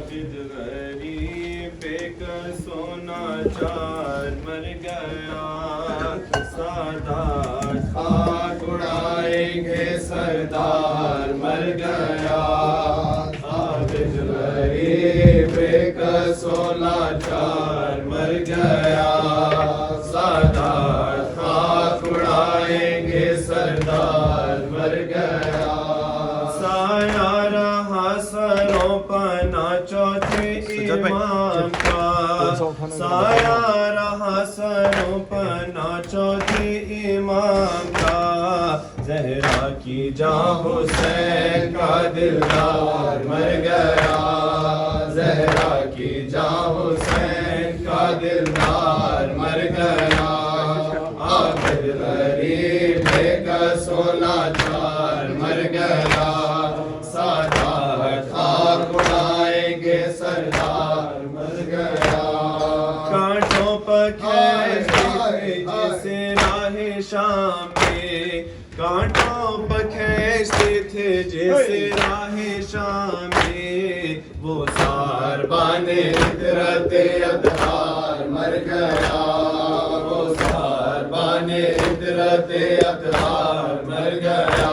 आबिद गरीब एक सोना चार मर गया सादात खाक उड़ाएंगे सरदार मर गया आबिद गरीब एक सोना चार मर गया सादात खाक उड़ाएंगे सरदार मर गया साया रहा सरों पना चौथे इमाम का साया रहा सरों पना चौथे इमाम का जहरा की जान हुसैन का दिलदार मर गया जहरा की जान हुसैन का दिलदार मर गया आबिद गरीब एक सोना चार मर गया सादात खाक उड़ाएंगे सरदार मर गया कांटों पर खींचते जिसे राहे शाम में कांटों पर खींचते थे जैसे राहे शाम में वो सार बाने इतरते अतहार मर गया वो सार बाने इतरते अतहार मर गया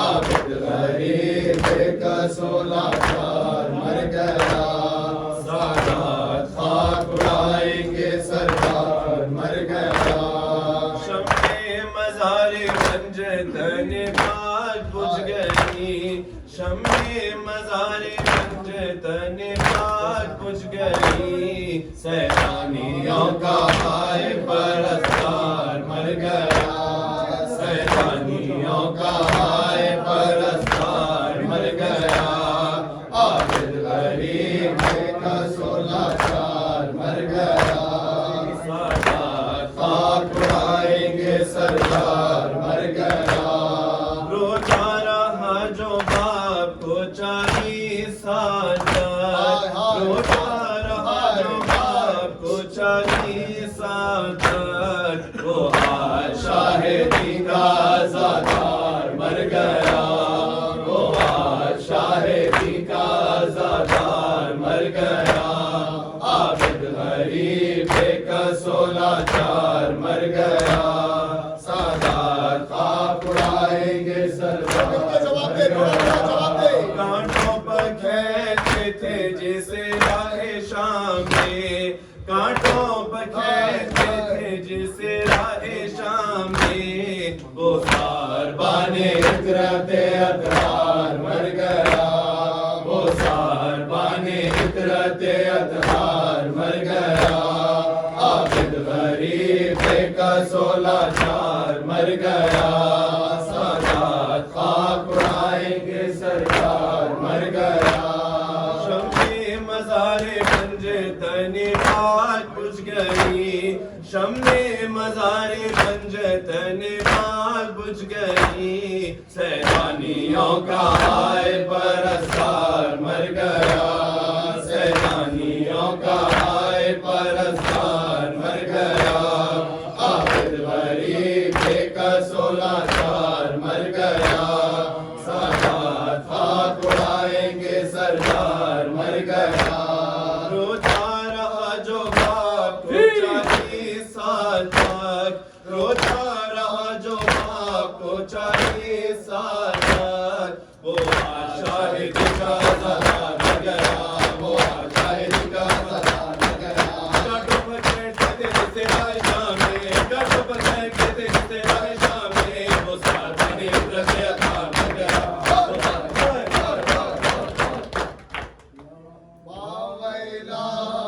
आबिद गरीब एक सोना चार मर गया सादात खाक उड़ाएंगे सरदार मर गया शम्मे मज़ारे पंजतन पाक बुझ गई शम्मे मज़ारे पंजतन पाक बुझ गई सैलानियों का हाय परस्तार मर गया सैलानियों का हाय परस्तार मर गया आबिद गरीब एक सोना चार मर गया सादात खाक उड़ाएंगे सरदार मर गया रोता रहा जो बाप को 40 साल तक रोता रहा जो बाप को 40 साल तक वो आज शाहिदी का आज़ादार मर गया वो आज शाहिदी का आज़ादार मर गया आबिद गरीब एक सोना चार मर गया सादात खाक उड़ाएंगे सरदार कांटों पर खींचते थे जैसे राहे शाम में कांटों पर खींचते थे जैसे राहे शाम में वो सार बाने इतरते अतहार मर गया वो सार बाने इतरते अतहार मर गया आबिद गरीब एक सोना चार मर गया सादात खाक उड़ाएंगे सरदार मर गया शम्मे मज़ारे पंजतन पाक बुझ गई शम्मे मज़ारे पंजतन पाक बुझ गई सैलानियों का हाय परस्तार मर गया सैलानियों का हाय परस्तार मर गया आबिद गरीब एक सोना चार मर गया सादात खाक उड़ाएंगे सरदार मर गया रोता रहा जो बाप को 40 साल तक रोता रहा जो बाप को 40 साल तक वो आज शाहिदी का आज़ादार मर गया वो आज शाहिदी का आज़ादार मर गया कांटों पर खींचते थे जैसे राहे शाम में कांटों पर खींचते थे जैसे राहे शाम में वो सार बाने इतरते अतहार मर गया La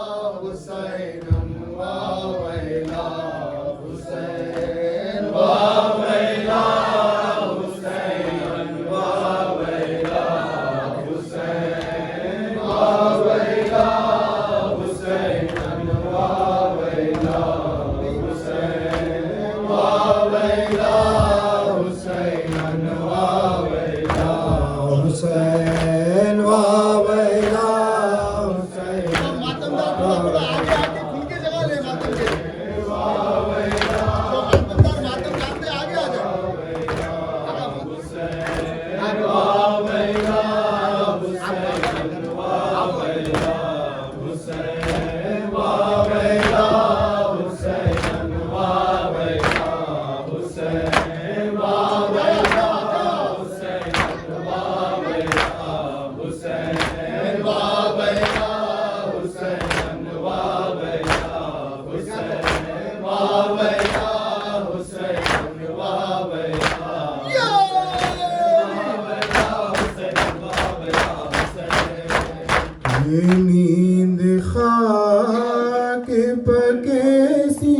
ये नींद खाक पकेसी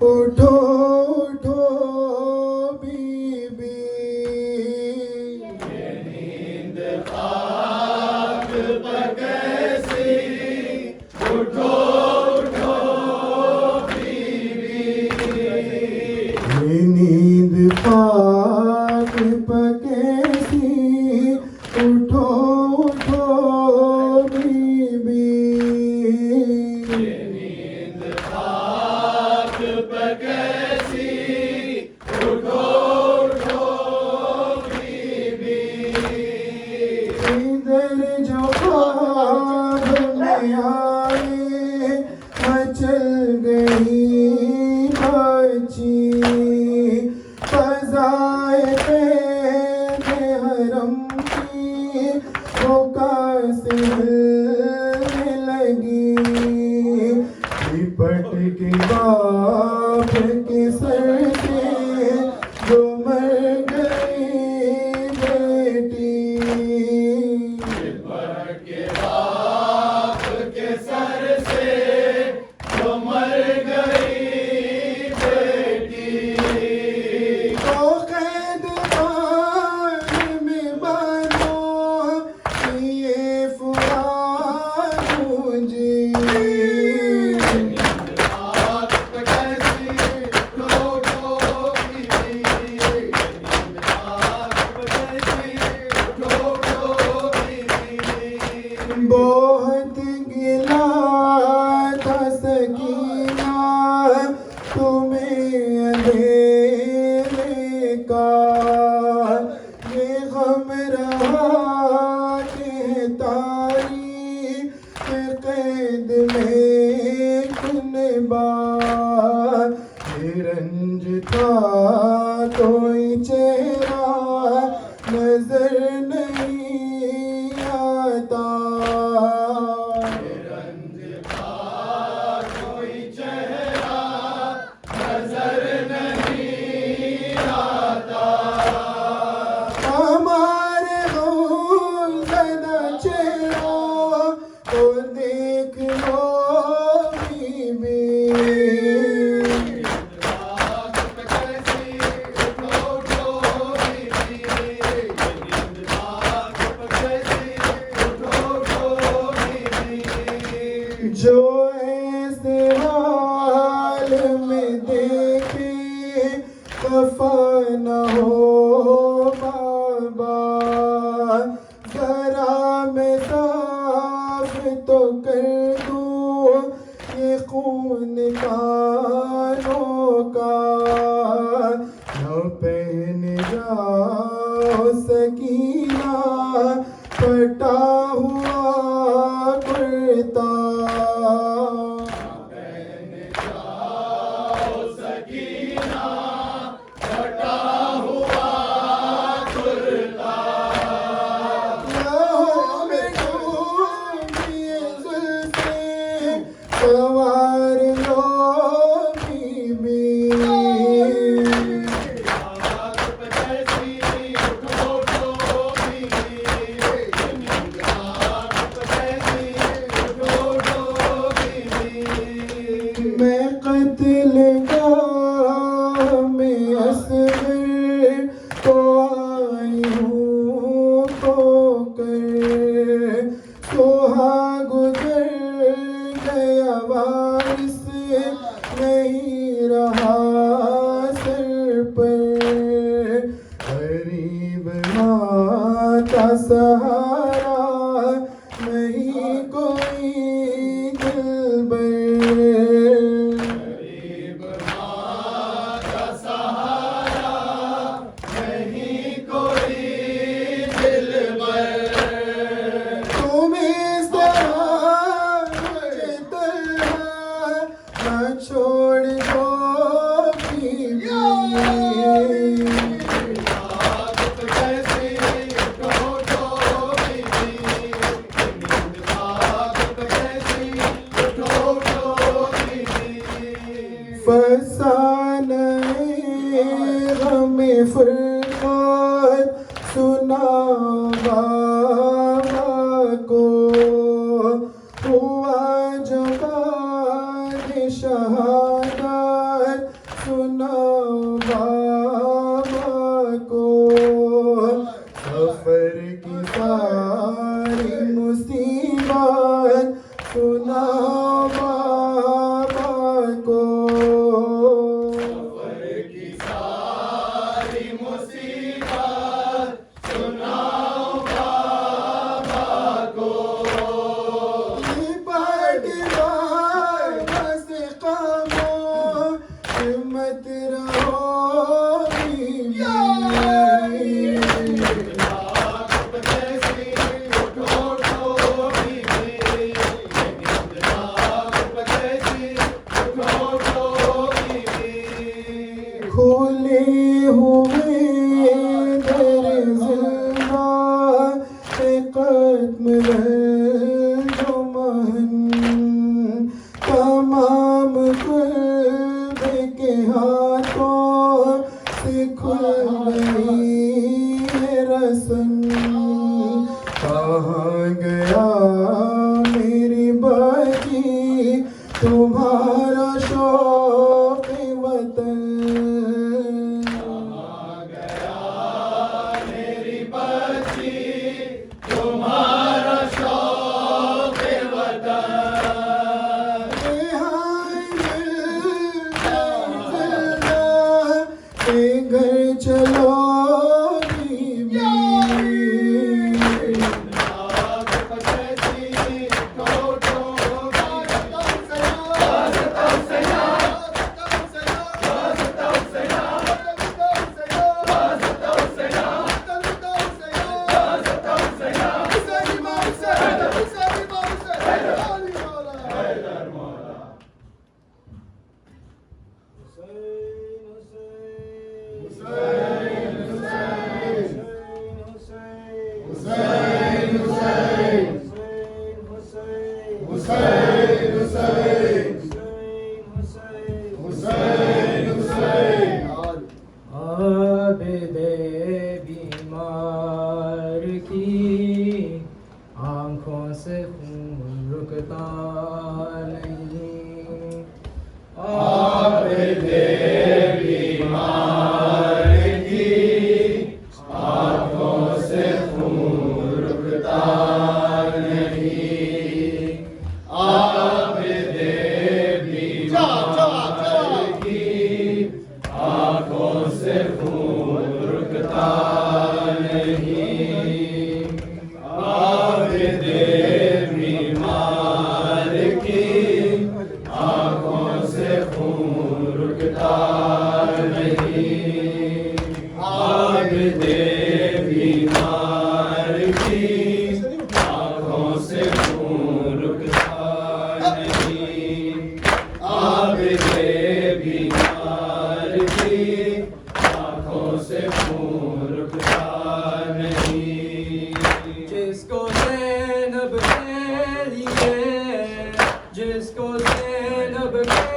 उठो उठो बीबी। ये नींद खाक पकेसी उठो उठो बीबी। ये नींद खाक पकेसी उठो उठो बीबी। ये नींद खाक पकेसी उठो उठो बीबी। इधर जो ख्वाब में आए मचल गई बची। फ़ज़ाए क़ैद हरम की से हिलने लगी। लिपट के बाप के सर से जो मर गई बेटी। लिपट के बाप के सर से जो मर गई बेटी। तो कैद खाने में बनो ये फुराद मुझे। खाक पकेसी उठो उठो बीबी। नींद खाक पकेसी उठो उठो बीबी। बहुत गिला था सकीना तुम्हें अंधेरे का। ये गम रहा कि तारीख कैद में कुनबा। ये रंज था कोई चेहरा नजर नहीं आता। रंज का कोई चेहरा नजर नहीं आता। हमारे ज़दा चेहरा को देख लो बीबी। खाक पकेसी उठो उठो बीबी। नींद खाक पकेसी उठो उठो बीबी। जो ऐसे हाल में देखे खफा न हो बाबा। जरा मैं साफ तो कर दूं ये खून कानों का। न पहन जाओ सकीना फटा हुआ कुर्ता। सकीना फटा हुआ कुर्ता। लहू में डूबिए जुल्फ़े सवार लो बीबी। खाक पकेसी उठो उठो बीबी। नींद खाक पकेसी उठो उठो बीबी। मैं क़त्ल गाह में असग़र को आई हूँ खोकर। सोहा गुज़र गया वारिस नहीं रहा सर पर। गरीब माता सहारा नहीं कोई दिलबर। गरीब माँ का सहारा नहीं कोई दिलबर। तुम्हें मुझे तन्हा न छोड़ दो बीबी। खाक पकेसी उठो उठो बीबी। नींद खाक पकेसी उठो उठो बीबी। फसाने गम फुरक़ात सुना बाबा को। बात सुनाओ बाबा को। सफर की सारी मुसीबत सुनाओ बाबा को। लिपट बाबा से हिम्मत रहो खोले हुए दर ज़िंदा कदम जो महन तमाम कुर्ब के हाथों से खुल गई है रसन। कहाँ गया मेरी बची तुम्हारा शौक़ वतन। कहाँ गया मेरी बच्ची तुम्हारा शौक़ वतन। घर चलो आबिदे बीमार की आँखों से खून रुकता नहीं। आबिदे बीमार की आँखों से खून रुकता नहीं। आबिदे बीमार की आँखों से खून रुकता नहीं। आबिदे बीमार की आँखों से खून रुकता नहीं। आबिदे बीमार की आँखों से खून रुकता नहीं। आबिदे बीमार की आँखों से खून रुकता नहीं। जिसको ज़ैनब के लिए, जिसको ज़ैनब के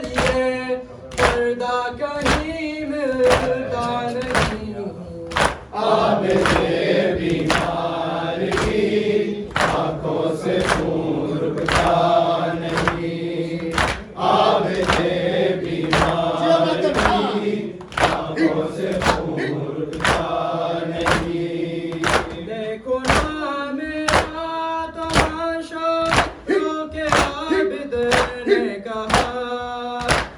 लिए पर्दा कहीं मिलता नहीं। आबिदे बीमार की आँखों से खून रुकता नहीं। आबिदे बीमार की आँखों से खून रुकता नहीं। देखो ना मेरा तमाशा जो के आबिद ने कहा,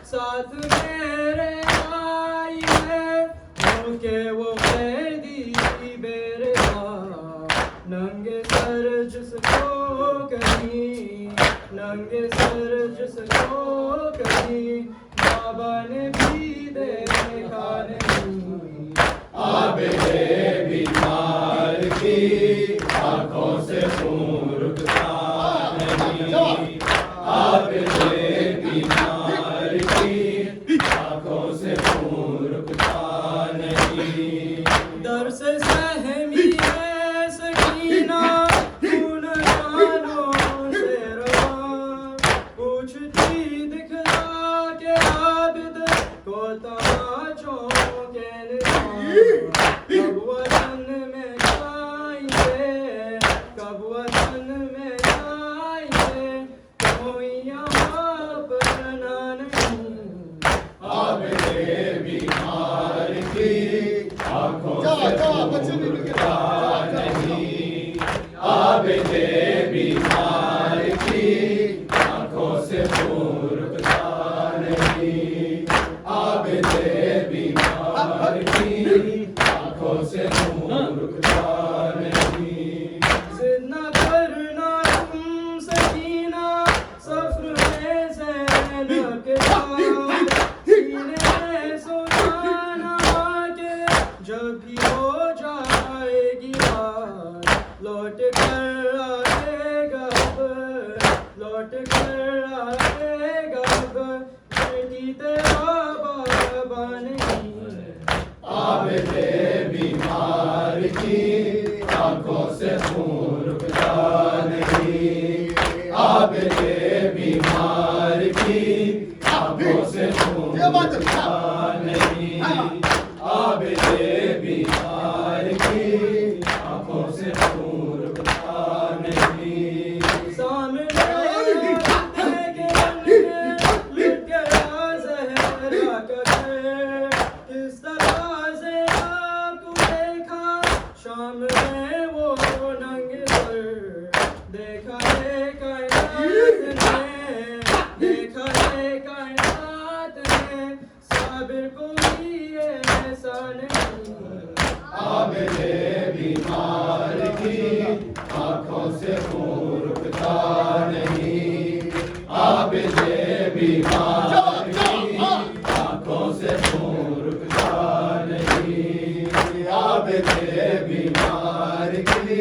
साथ मेरे आई है के वो कैदी बेरहा। नंगे सर जिसको कहीं, नंगे सर जिसको कहीं बाबा ने भी देखा नहीं। आबिदे बीमार की आँखों से खून रुकता नहीं। आबिदे बीमार की आँखों से खून रुकता नहीं। दर से सहमी है सकीना खून जानो से रवा। पूछती दिखला के आबिद को तमाचों के निशान। कब वतन में जाएंगे, कब वतन में जाएंगे, कोई यहाँ पर ना नहीं। आबिदे बीमार की आँखों से खून रुकता नहीं। आबिदे लौट कर आएगा बेटी तेरा बाबा नहीं। आबदे बीमार की आंखों से खून रुकता नहीं। आबदे बीमार की आंखों से खून रुकता नहीं। आबदे बीमार की आंखों से खून रुकता नहीं। सामने लुट गया ज़हरा का घर, किस तरह से आपको देखा शाम में वो नंगे सर। देखा है कायनात ने, देखा है कायनात ने, साबिर को भी ऐसा नहीं। आबदे बीमार की आंखों से खून रुकता नहीं। आबदे बीमार की आंखों से खून रुकता नहीं। आबदे बीमार की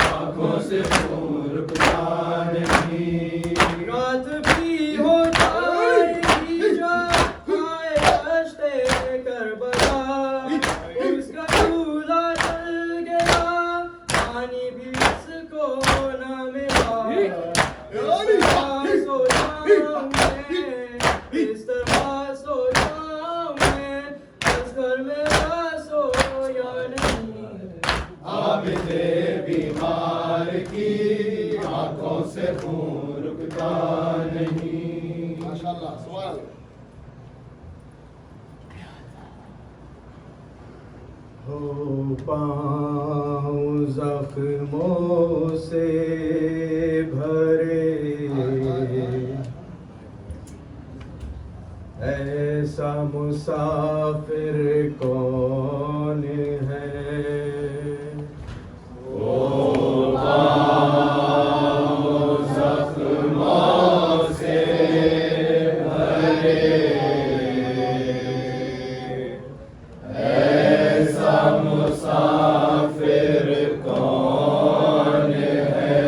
आंखों से खून रुकता नहीं। रात भी हो जाएगी जो आए रास्ते करबला, उसका चूल्हा जल गया पानी भी उसको न मिला। सो जाऊं मैं, इस तरह सो जाऊं मैं, असगर मेरा सोया नहीं। आबदे बीमार की आंखों से खून रुकता नहीं। माशाअल्लाह सवाल हो पाँव जख्मों से भरे, ऐसा मुसाफिर कौन है। जख्मों से भरे, ऐसा मुसाफिर कौन है।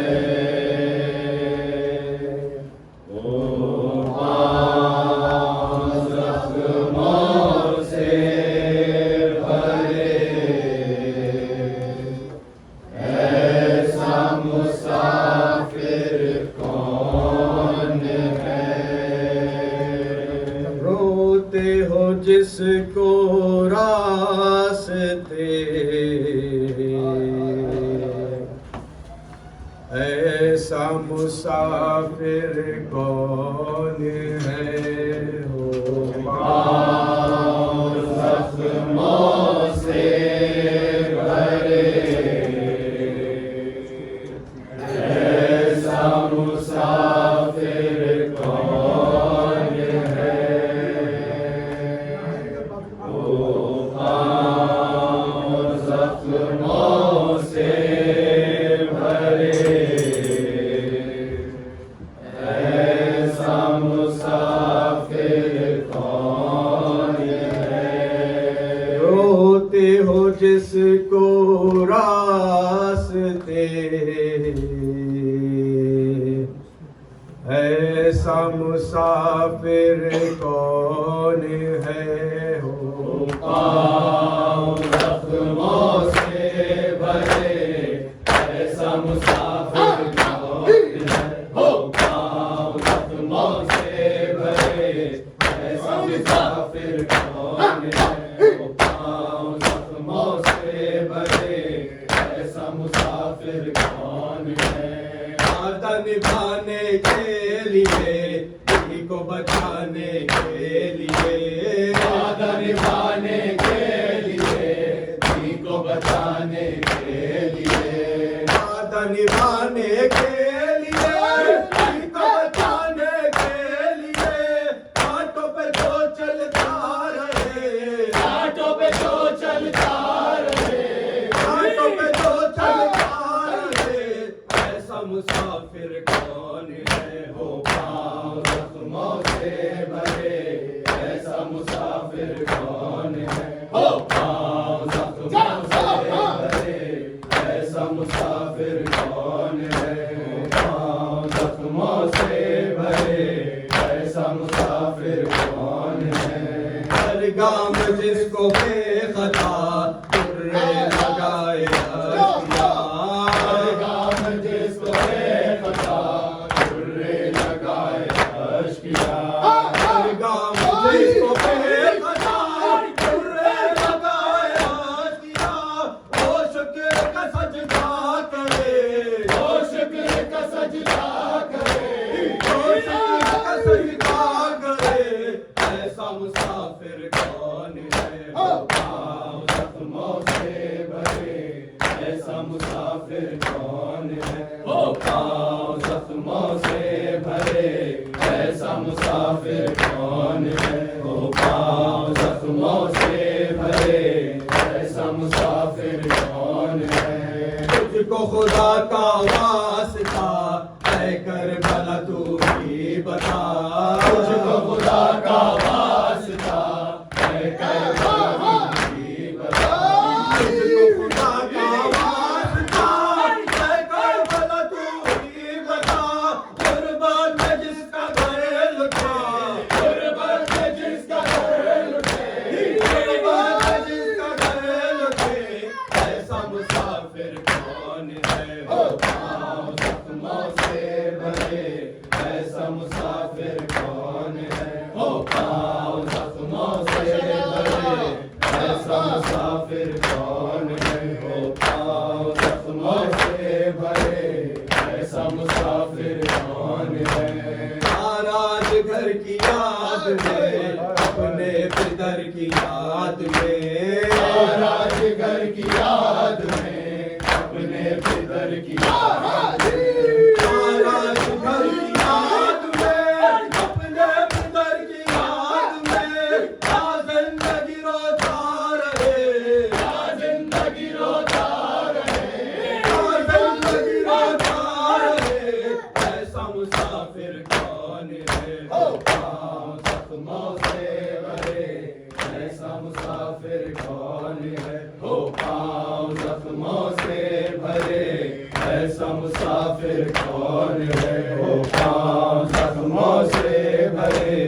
ओ जख्मों से भरे, ऐसा मुसाफिर कौन है। रोते हो जिसको रास्ते, ऐसा मुसाफिर कौन है। हो पाँव जख्मों से भरे, ऐसा मुसाफिर कौन है। ओ पाँव जख्मों से भरे, ऐसा मुसाफिर कौन है। रोते हो जिसको रास्ते, ऐसा मुसाफिर कौन है। हो पाँव जख्मों से भरे, ऐसा मुसाफिर कौन है। हो पाँव जख्मों से भरे, ऐसा मुसाफिर कौन है। हो पाँव जख्मों से भरे, ऐसा मुसाफिर कौन है। वादा निभाने के लिए, किसी को बचाने के लिए, वादा निभाने के लिए, किसी को बचाने के लिए, वादा निभाने के लिए, किसी को बचाने के लिए, कांटों पे जो चलता रहे, कांटों पे जो चलता रहे, कांटों पे जो चलता रहे, ऐसा मुसाफिर कौन है। हो पाँव जख्मों से भरे, ऐसा मुसाफिर कौन है। हो पाँव जख्मों से भरे, ऐसा मुसाफिर कौन है। पाँव जख्मों से गाम जिसको बेखता तुर्रे लगाए अश्किया, हर गाम जिसको बेखता तुर्रे लगाए अश्किया, हर गाम जिसको बेखता तुर्रे लगाए अश्किया, ओ शुक्र का सजदा करे, ओ शुक्र का सजदा करे, ओ शुक्र का सजदा करे, ऐसा मुसाफिर कौन है ओ पाँव जख्मों से भरे, ऐसा मुसाफिर कौन है, ओ पाँव जख्मों से भरे, ऐसा मुसाफिर कौन है, ओ पाँव जख्मों से भरे, ऐसा मुसाफिर कौन है। तुझको खुदा का वास्ता है करबला तू ही बता, तुझको खुदा का वास्ता है करबला की बता, तुझको खुदा का वास्ता है करबला तू ही बता, गुरबत में जिसका घर लुटा, गुरबत में जिसका घर लुटे, गुरबत में जिसका घर लुटे, ऐसा मुसाफिर कौन है, ओ पाँव जख्मों से भरे, ऐसा मुसाफिर कौन है, ओ पाँव जख्मों से भरे, ऐसा मुसाफिर कौन है, ओ पाँव जख्मों से भरे, ऐसा मुसाफिर कौन है। नाराज घर की याद में, अपने पितर की याद में, नाराज घर की याद में, अपने पितर की याद में, नाराज घर की याद में, अपने पितर की याद में, आ जिंदगी रोता रहे, आ जिंदगी रोता रहे, आ जिंदगी रोता रहे, ऐसा मुसाफिर कौन है, ओ पाँव जख्मों से भरे, ऐसा मुसाफिर कौन है, ओ पाँव जख्मों से भरे, ऐसा मुसाफिर कौन है, ओ पाँव जख्मों से भरे,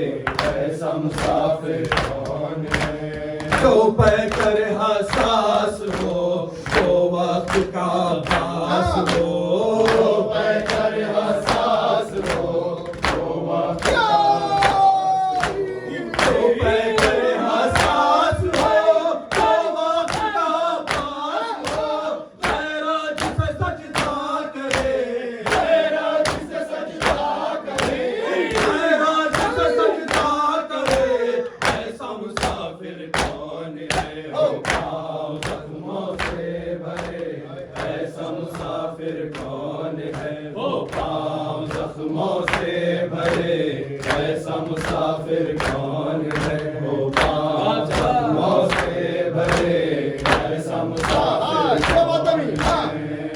ऐसा मुसाफिर कौन है। तो पैकर हसास हो, तो वक्त का पास हो, तो पैकर हसास हो, तो वक्त तो पैकर हसास हो, तो वक्त का पास हो, तेरा जिसे सजदा करे, तेरा जिसे सजदा करे, तेरा जिसे सजदा करे, ऐसा मुसाफिर कौन है, ओ पाँव जख्मों से भरे, ऐसा मुसाफिर कौन है, ओ पाँव जख्मों से भरे, ऐसा मुसाफिर कौन है, ओ पाँव जख्मों से भरे, ऐसा मुसाफिर कौन है।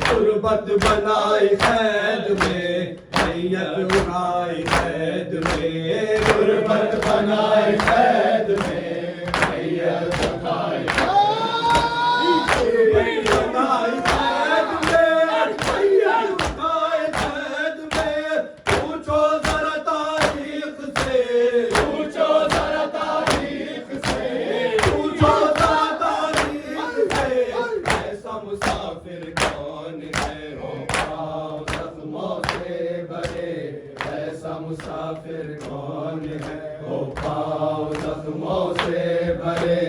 गुरबत बनाई कैद में, हैयत उड़ाई कैद में, गुरबत बनाए कैद में, हैयत उठाए गुरबत बनाई कैद में, हैयत उड़ाए कैद में, पूछो जरा तारीख से, पूछो जरा तारीख से, पूछो जरा तारीख से, ऐसा मुसाफिर कौन है, ओ पाँव जख्मों से भरे, ऐसा मुसाफिर कौन है, ओ पाँव जख्मों से भरे,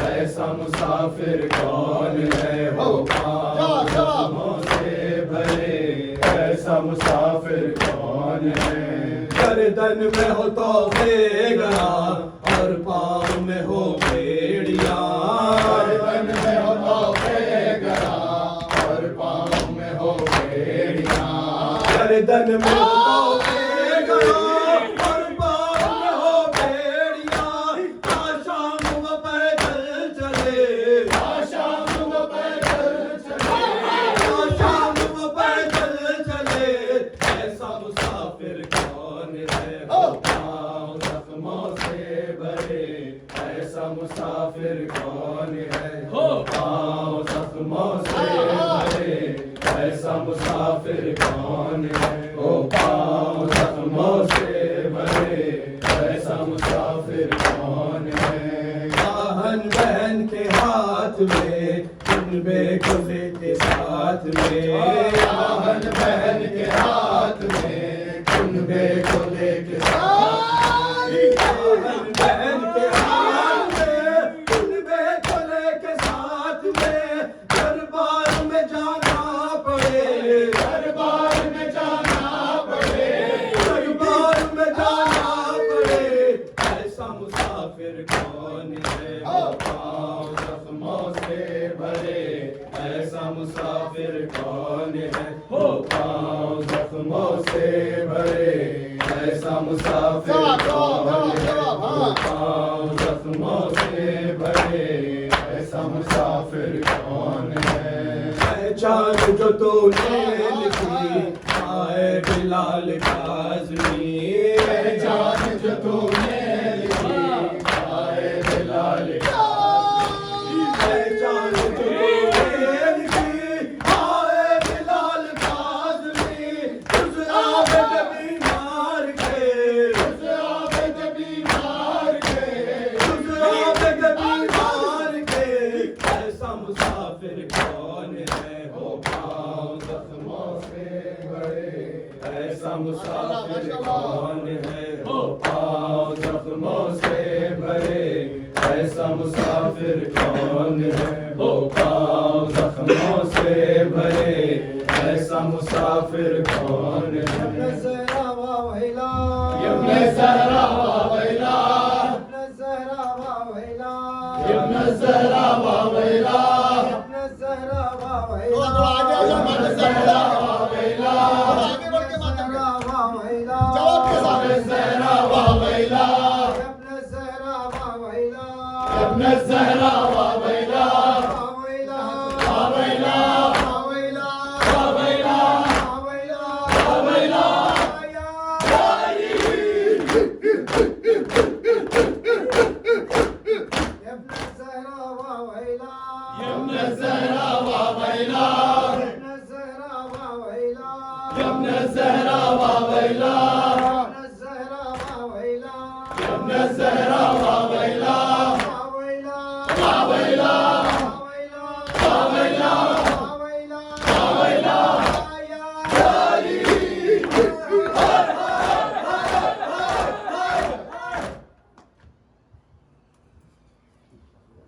ऐसा मुसाफिर कौन है, ओ पाँव जख्मों से भरे, ऐसा मुसाफिर कौन है। गर्दन में हो तो बेगरा और पाँव में हो बेड़िया, गर्दन में हो तो बेगरा और पाँव में हो बेड़िया, गर्दन में हो तो बेगरा और पाँव में हो बेड़िया, शाम वो पैदल चले, शाम वो पैदल चले, शाम वो पैदल चले, ऐसा मुसाफिर कौन है, ओ पाँव जख्मों से भरे, ऐसा मुसाफिर कौन है, ओ पाँव जख्मों से भरे, ऐसा मुसाफिर कौन है, ओ पाँव जख्मों से भरे, ऐसा मुसाफिर कौन है। कौन है वो पाँव जख्मों से भरे ऐसा मुसाफिर कौन है वो पाँव जख्मों से भरे ऐसा मुसाफिर कौन है वो पाँव जख्मों से भरे ऐसा मुसाफिर कौन है पहचान जो तूने लिखी आए बिलाल काज़मी पहचान जो तूने लिखी आए बिलाल काज़मी पहचान जो तूने लिखी आए बिलाल काज़मी उस आबद बीमार के उस आबद बीमार के उस आबद बीमार के ऐसा मुसाफिर कौन है वो पाँव जख्मों से भरे ऐसा मुसाफिर कौन है वो पाँव जख्मों से भरे ऐसा मुसाफिर कौन है वो पाँव जख्मों से भरे ऐसा मुसाफिर कौन है यब्न ज़हरा वा वैला यब्न ज़हरा वा वैला यब्न ज़हरा वा वैला यब्न ज़हरा वा वैला यब्न ज़हरा वा थोड़ा वैला आगे आ जाओ यब्न ज़हरा वा वैला आगे बढ़ के बात ज़हरा वा वैला जवाब के साथ यब्न ज़हरा वा वैला यब्न ज़हरा वा वैला यब्न ज़हरा वा वैला वा वैला वा वैला वा वैला वा वैला वा वैला वा वैला यब्न ज़हरा वा वैला यब्न ज़हरा वा वैला यब्न ज़हरा वा वैला यब्न ज़हरा वा वैला यब्न ज़हरा वा वैला यब्न ज़हरा वा वैला वा वैला वा वैला वा वैला वा वैला वा वैला वा वैला